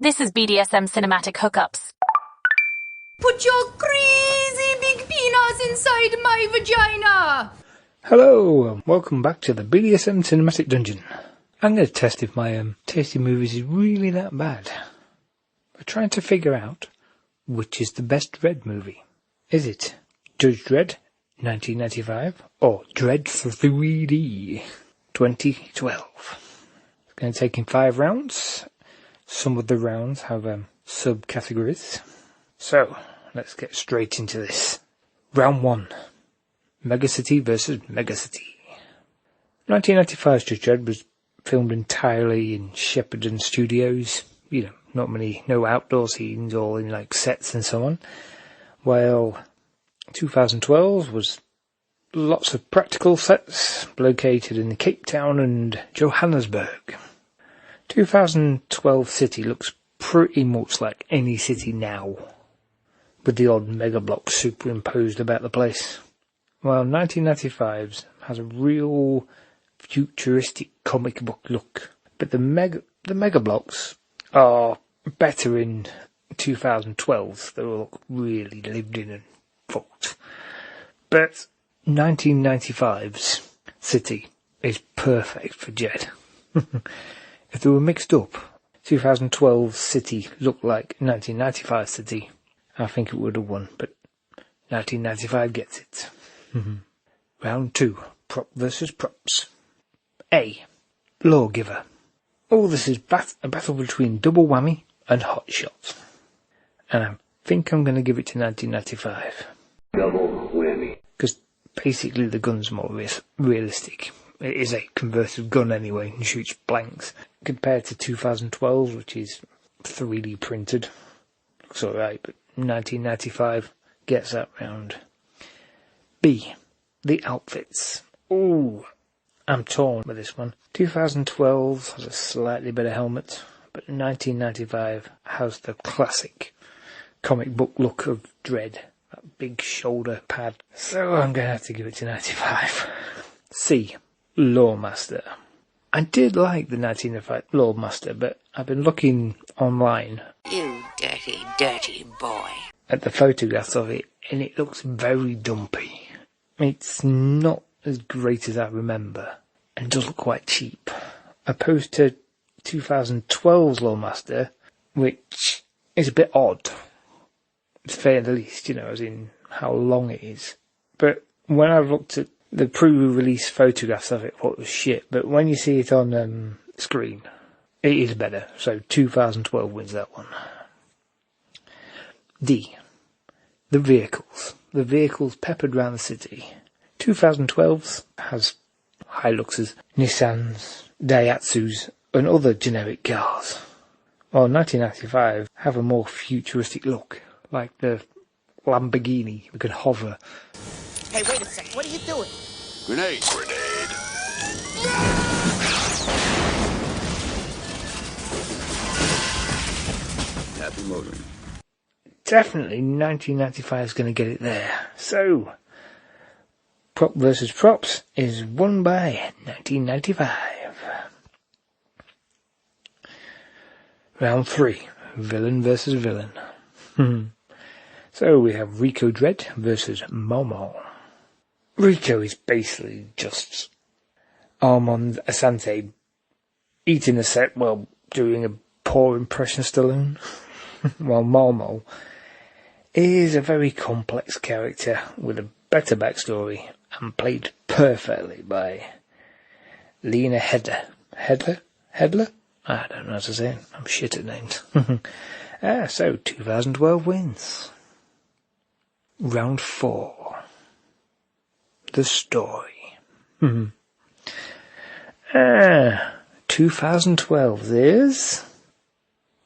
This is BDSM cinematic hookups. Put your crazy big penis inside my vagina! Hello, and welcome back to the BDSM Cinematic Dungeon. I'm going to test if my tasty movies is really that bad. We're trying to figure out which is the best Dredd movie. Is it Judge Dredd, 1995, or Dredd 3D, 2012? It's going to take in 5 rounds. Some of the rounds have subcategories. So, let's get straight into this. Round 1. Megacity versus Megacity. 1995's Judge Dredd was filmed entirely in Shepperton Studios. You know, no outdoor scenes, all in like sets and so on. While 2012 was lots of practical sets located in Cape Town and Johannesburg. 2012 city looks pretty much like any city now, with the odd mega blocks superimposed about the place. While 1995's has a real futuristic comic book look, but the mega blocks are better in 2012. They look really lived in and fucked. But 1995's city is perfect for Dredd. If they were mixed up, 2012 city looked like 1995 city, I think it would have won, but 1995 gets it. Round 2, prop versus props. A. Lawgiver. Oh, this is a battle between Double Whammy and Hot Shot. And I think I'm going to give it to 1995. Double whammy. Because basically the gun's more realistic. It is a converted gun anyway and shoots blanks. Compared to 2012, which is 3D printed. Looks alright, but 1995 gets that round. B. The outfits. Ooh, I'm torn with this one. 2012 has a slightly better helmet, but 1995 has the classic comic book look of Dredd. That big shoulder pad. So I'm going to have to give it to 95. C. Lawmaster. I did like the 1995 Lawmaster, but I've been looking online. You dirty, dirty boy. At the photographs of it, and it looks very dumpy. It's not as great as I remember, and does look quite cheap. Opposed to 2012's Lawmaster, which is a bit odd, to say the least, you know, as in how long it is. But when I looked at the pre-release photographs of it, I thought it was shit, but when you see it on screen, it is better. So 2012 wins that one. D. The vehicles. The vehicles peppered around the city. 2012's has Hiluxes, Nissans, Daihatsus, and other generic cars. While 1995 have a more futuristic look, like the Lamborghini that can hover. Hey, wait a second. What are you doing? Grenade. Happy motoring. Definitely 1995 is going to get it there. So, prop versus props is won by 1995. Round 3, villain versus villain. So we have Rico Dredd versus Momo. Rico is basically just Armand Asante eating the set while doing a poor impression of Stallone. While Momo is a very complex character with a better backstory and played perfectly by Lena Headler. Headler? I don't know how to say it. I'm shit at names. So 2012 wins. Round 4. The story. 2012 is...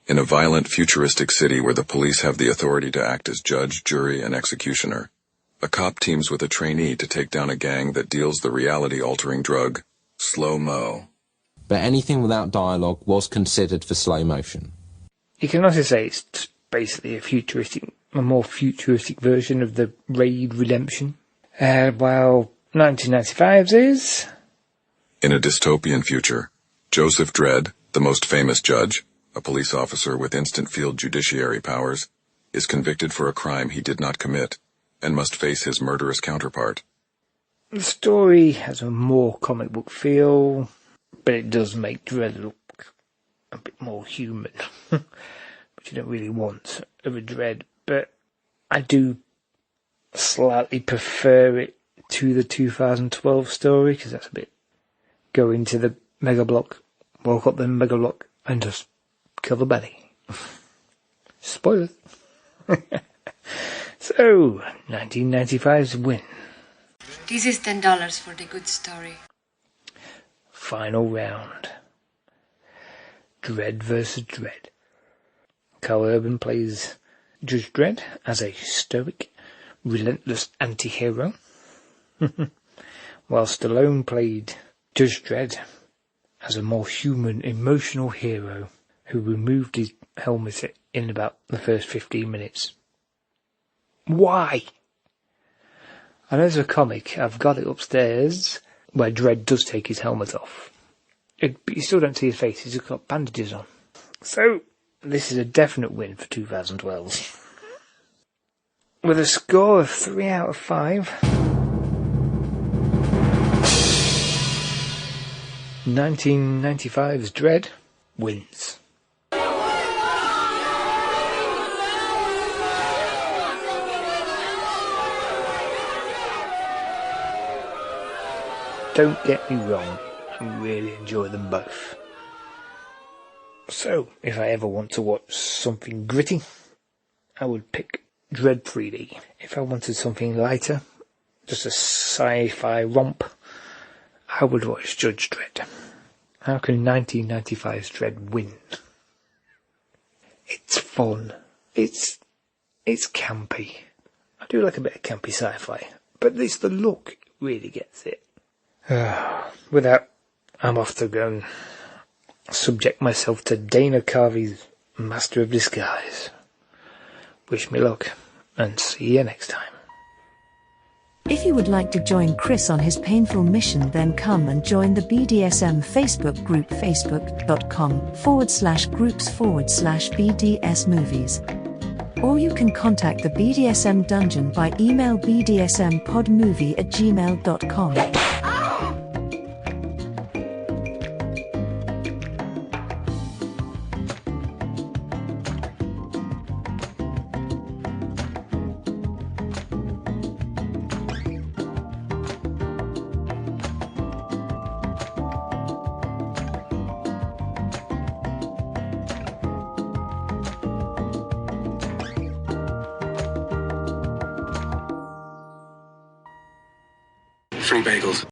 In a violent, futuristic city where the police have the authority to act as judge, jury, and executioner, a cop teams with a trainee to take down a gang that deals the reality-altering drug, slow-mo. But anything without dialogue was considered for slow motion. You can also say it's basically a more futuristic version of the Raid Redemption. While 1995's is... In a dystopian future, Joseph Dredd, the most famous judge, a police officer with instant field judiciary powers, is convicted for a crime he did not commit and must face his murderous counterpart. The story has a more comic book feel, but it does make Dredd look a bit more human, which you don't really want of a Dredd, but I do slightly prefer it to the 2012 story, because that's a bit go into the Mega Block, walk up the Mega Block, and just kill the belly. Spoilers. So, 1995's win. This is $10 for the good story. Final round. Dredd vs. Dredd. Carl Urban plays Judge Dredd as a stoic, relentless anti-hero, while Stallone played Judge Dredd as a more human, emotional hero who removed his helmet in about the first 15 minutes. Why? I know there's a comic, I've got it upstairs, where Dredd does take his helmet off. But you still don't see his face, he's just got bandages on. So, this is a definite win for 2012. With a score of 3 out of 5, 1995's Dredd wins. Don't get me wrong, I really enjoy them both. So, if I ever want to watch something gritty, I would pick Dredd 3D. If I wanted something lighter, just a sci-fi romp, I would watch Judge Dredd. How can 1995's Dredd win? It's fun. It's campy. I do like a bit of campy sci-fi, but at least the look really gets it. With that, I'm off to go and subject myself to Dana Carvey's Master of Disguise. Wish me luck, and see you next time. If you would like to join Chris on his painful mission, then come and join the BDSM Facebook group, facebook.com/groups/BDS movies. Or you can contact the BDSM Dungeon by email bdsmpodmovie@gmail.com. Free bagels.